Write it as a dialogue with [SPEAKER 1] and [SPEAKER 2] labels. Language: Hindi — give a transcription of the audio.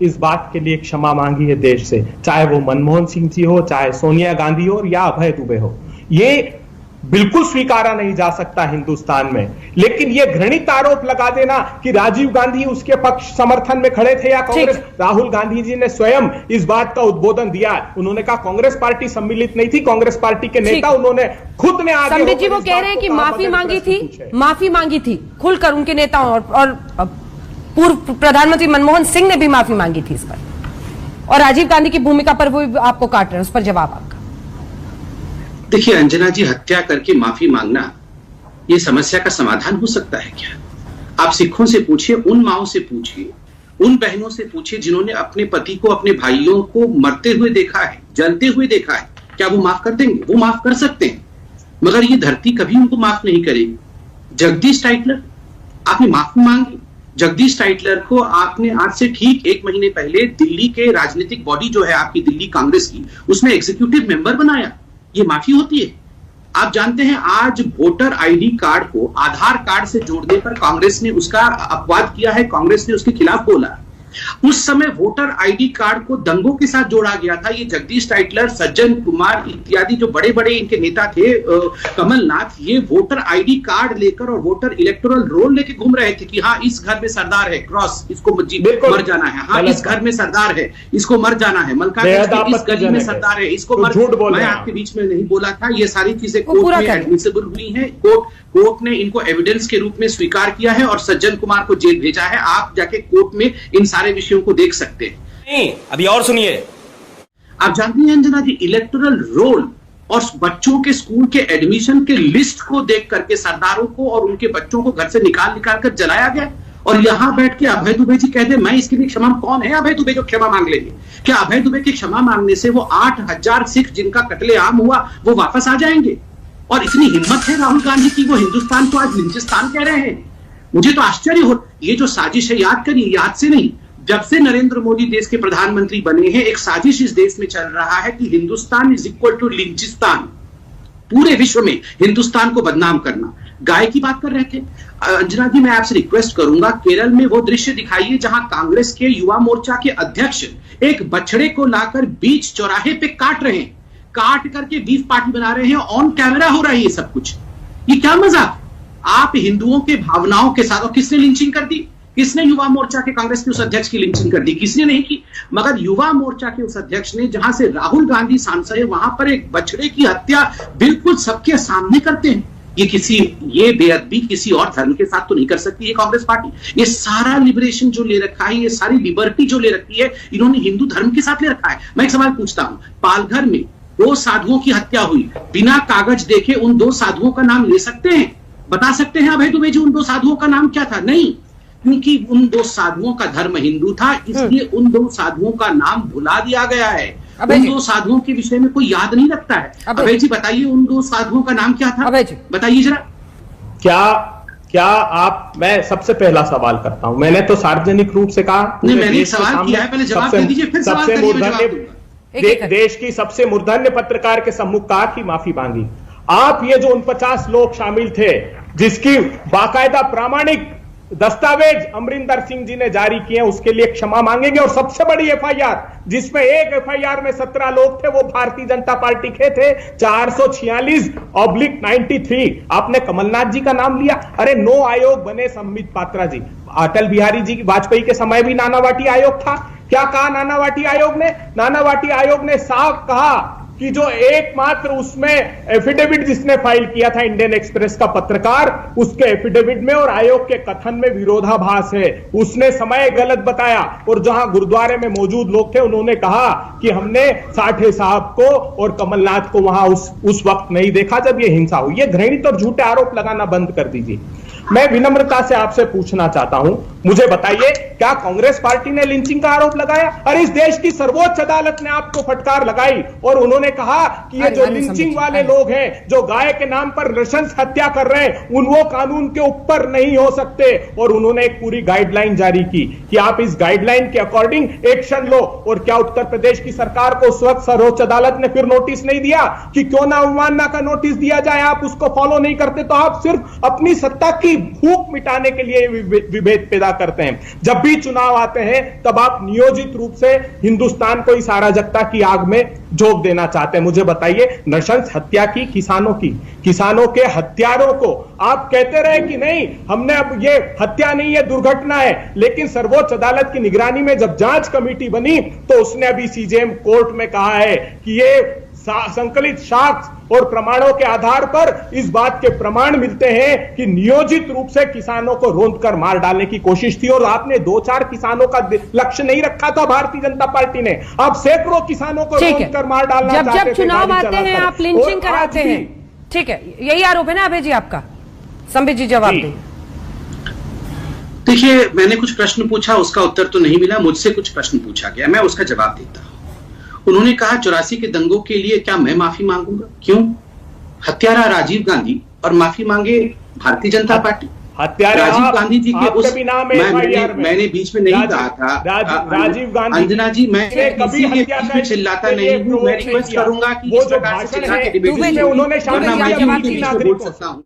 [SPEAKER 1] इस बात के लिए क्षमा मांगी है देश से, चाहे वो मनमोहन सिंह जी हो, चाहे सोनिया गांधी हो या अभय दुबे हो। ये बिल्कुल स्वीकारा नहीं जा सकता हिंदुस्तान में। लेकिन ये घृणित आरोप लगा देना कि राजीव गांधी उसके पक्ष समर्थन में खड़े थे या कांग्रेस, राहुल गांधी जी ने स्वयं इस बात का उद्बोधन दिया। उन्होंने कहा कांग्रेस पार्टी सम्मिलित नहीं थी, कांग्रेस पार्टी के नेता उन्होंने खुद ने आगे
[SPEAKER 2] संबित जी वो कह रहे हैं कि माफी मांगी थी खुलकर उनके नेताओं और पूर्व प्रधानमंत्री मनमोहन सिंह ने भी माफी मांगी थी इस पर, और राजीव गांधी की भूमिका पर वो आपको काट रहे हैं, उस पर जवाब आपका।
[SPEAKER 3] देखिए अंजना जी, हत्या करके माफी मांगना ये समस्या का समाधान हो सकता है क्या? आप सिखों से पूछिए, उन माओं से पूछिए, उन बहनों से पूछिए जिन्होंने अपने पति को, अपने भाइयों को मरते हुए देखा है, जलते हुए देखा है, क्या वो माफ कर देंगे? वो माफ कर सकते हैं, मगर ये धरती कभी उनको माफ नहीं करेगी। जगदीश टाइटलर, आपने माफी मांगी। जगदीश टाइटलर को आपने आज से ठीक 1 महीने पहले दिल्ली के राजनीतिक बॉडी जो है आपकी दिल्ली कांग्रेस की, उसमें एग्जीक्यूटिव मेंबर बनाया। ये माफी होती है? आप जानते हैं आज वोटर आईडी कार्ड को आधार कार्ड से जोड़ने पर कांग्रेस ने उसका अपवाद किया है, कांग्रेस ने उसके खिलाफ बोला। उस समय वोटर आईडी कार्ड को दंगों के साथ जोड़ा गया था। ये जगदीश टाइटलर, सज्जन कुमार इत्यादि जो बड़े बड़े इनके नेता थे, कमलनाथ, ये वोटर आईडी कार्ड लेकर और वोटर इलेक्टोरल रोल लेके घूम रहे थे कि हाँ इस घर में सरदार है, क्रॉस, इसको मर जाना है, हाँ इस घर में सरदार है, इसको मर जाना है, मलकागंज इस गली में सरदार है, इसको मर। मैं आपके बीच में नहीं बोला था, ये सारी चीजें कोर्ट में एडमिसिबल हुई है। कोर्ट ने इनको एविडेंस के रूप में स्वीकार किया है और सज्जन कुमार को जेल भेजा है। आप जाके कोर्ट में इन सारे विषयों को देख सकते हैं।
[SPEAKER 4] नहीं, अभी और सुनिए।
[SPEAKER 3] आप जानती हैं अंजना जी, इलेक्टोरल रोल और बच्चों के स्कूल के एडमिशन के लिस्ट को देख करके सरदारों को और उनके बच्चों को घर से निकाल कर जलाया गया। और यहां बैठ के अभय दुबे जी कहते मैं इसके लिए क्षमा, कौन है अभय दुबे जो क्षमा मांग लेंगे? क्या अभय दुबे की क्षमा मांगने से वो 8000 सिख जिनका कत्लेआम हुआ वो वापस आ जाएंगे? और इतनी हिम्मत है राहुल गांधी की, वो हिंदुस्तान को आज लिंचिस्तान कह रहे हैं। मुझे तो आश्चर्य हो, ये जो साजिश है, याद करिए, याद से नहीं, जब से नरेंद्र मोदी देश के प्रधानमंत्री बने हैं एक साजिश इस देश में चल रहा है कि हिंदुस्तान इज इक्वल टू लिंचिस्तान। पूरे विश्व में हिंदुस्तान को बदनाम करना। गाय की बात कर रहे थे अंजना जी, मैं आपसे रिक्वेस्ट करूंगा, केरल में वो दृश्य दिखाइए जहां कांग्रेस के युवा मोर्चा के अध्यक्ष एक बछड़े को लाकर बीच चौराहे पे काट रहे हैं, काट करके बीफ पार्टी बना रहे हैं, ऑन कैमरा हो रहा है ये सब कुछ। ये क्या मजाक? आप हिंदुओं के भावनाओं के साथ, और किसने लिंचिंग कर दी? किसने युवा मोर्चा के कांग्रेस के उस अध्यक्ष की लिंचिंग कर दी? किसने नहीं की, मगर युवा मोर्चा के उस अध्यक्ष ने, जहां से राहुल गांधी सांसद है, वहां पर एक बछड़े की हत्या बिल्कुल सबके सामने करते हैं। ये बेअदबी किसी और धर्म के साथ तो नहीं कर सकती ये कांग्रेस पार्टी। ये सारा लिबरेशन जो ले रखा है, ये सारी लिबर्टी जो ले रखी है, इन्होंने हिंदू धर्म के साथ ले रखा है। मैं एक सवाल पूछता हूं, पालघर में 2 साधुओं की हत्या हुई, बिना कागज देखे उन 2 साधुओं का नाम ले सकते हैं? बता सकते हैं अभय दुबे जी उन 2 साधुओं का नाम क्या था? नहीं, क्योंकि उन 2 साधुओं का धर्म हिंदू था, इसलिए उन 2 साधुओं का नाम भुला दिया गया है। उन 2 साधुओं के विषय में कोई याद नहीं रखता है। अभय जी बताइए उन 2 साधुओं का नाम क्या था? बताइए जरा।
[SPEAKER 1] क्या आप, मैं सबसे पहला सवाल करता हूं, मैंने तो सार्वजनिक रूप से कहा,
[SPEAKER 3] नहीं मैंने सवाल किया है, पहले जवाब दे दीजिए, फिर सवाल करिए।
[SPEAKER 1] देश की सबसे मूर्धन्य पत्रकार के सम्मुख कहा कि माफी मांगी। आप ये जो 49 लोग शामिल थे जिसकी बाकायदा प्रामाणिक दस्तावेज अमरिंदर सिंह जी ने जारी किए, उसके लिए क्षमा मांगेंगे? और सबसे बड़ी एफआईआर, जिसमें एक एफआईआर में 17 लोग थे, वो भारतीय जनता पार्टी के थे, 446/93। आपने कमलनाथ जी का नाम लिया। अरे 9 आयोग बने संबित पात्रा जी, अटल बिहारी जी वाजपेयी के समय भी नानावाटी आयोग था। क्या कहा नानावाटी आयोग ने? नानावाटी आयोग ने साफ कहा कि जो एकमात्र उसमें एफिडेविट जिसने फाइल किया था इंडियन एक्सप्रेस का पत्रकार, उसके एफिडेविट में और आयोग के कथन में विरोधाभास है। उसने समय गलत बताया और जहां गुरुद्वारे में मौजूद लोग थे उन्होंने कहा कि हमने साठे साहब को और कमलनाथ को वहां उस वक्त नहीं देखा जब ये हिंसा हुई। ये घृणित और झूठे आरोप लगाना बंद कर दीजिए। मैं विनम्रता से आपसे पूछना चाहता हूं, मुझे बताइए क्या कांग्रेस पार्टी ने लिंचिंग का आरोप लगाया? अरे इस देश की सर्वोच्च अदालत ने आपको फटकार लगाई और उन्होंने कहा कि ये जो लिंचिंग वाले लोग हैं, जो गाय के नाम पर नृशंस हत्या कर रहे हैं, वो कानून के ऊपर नहीं हो सकते। और उन्होंने एक पूरी गाइडलाइन जारी की कि आप इस गाइडलाइन के अकॉर्डिंग एक्शन लो। और क्या उत्तर प्रदेश की सरकार को उस वक्त सर्वोच्च अदालत ने फिर नोटिस नहीं दिया कि क्यों ना अवमानना का नोटिस दिया जाए? आप उसको फॉलो नहीं करते तो आप सिर्फ अपनी सत्ता की भूख मिटाने के लिए विभेद पैदा करते हैं। जब भी चुनाव आते हैं तब आप नियोजित रूप से हिंदुस्तान को इस अराजकता की आग में झोंक देना चाहते हैं। मुझे बताइए, नृशंस हत्या की किसानों के हत्यारों को आप कहते रहे कि नहीं हमने, अब ये हत्या नहीं है दुर्घटना है, लेकिन सर्वोच्च अदालत की निगरानी में जब जांच कमेटी बनी तो उसने अभी सीजेएम कोर्ट में कहा है कि ये संकलित साक्ष्य और प्रमाणों के आधार पर इस बात के प्रमाण मिलते हैं कि नियोजित रूप से किसानों को रौंदकर मार डालने की कोशिश थी। और आपने 2-4 किसानों का लक्ष्य नहीं रखा था भारतीय जनता पार्टी ने, आप सैकड़ों किसानों को रौंदकर मार डालना चाहते थे।
[SPEAKER 2] जब चुनाव आते हैं आप लिंचिंग कराते हैं, ठीक है, यही आरोप है ना अभय जी आपका? संबित जी जवाब दें।
[SPEAKER 3] देखिए, मैंने कुछ प्रश्न पूछा, उसका उत्तर तो नहीं मिला। मुझसे कुछ प्रश्न पूछा गया, मैं उसका जवाब देता हूं। उन्होंने कहा 84 के दंगों के लिए क्या मैं माफी मांगूंगा? क्यों? हत्यारा राजीव गांधी और माफी मांगे भारतीय जनता पार्टी। राजीव गांधी जी के उस मैंने बीच में नहीं कहा था
[SPEAKER 1] राजीव गांधी,
[SPEAKER 3] अंजना जी, मैं किसी के बीच में चिल्लाता नहीं हूँ। मैं रिक्वेस्ट करूंगा कि इस प्रकार से चिल्ला के डिबेट
[SPEAKER 1] उन्होंने
[SPEAKER 3] बोल सकता हूँ।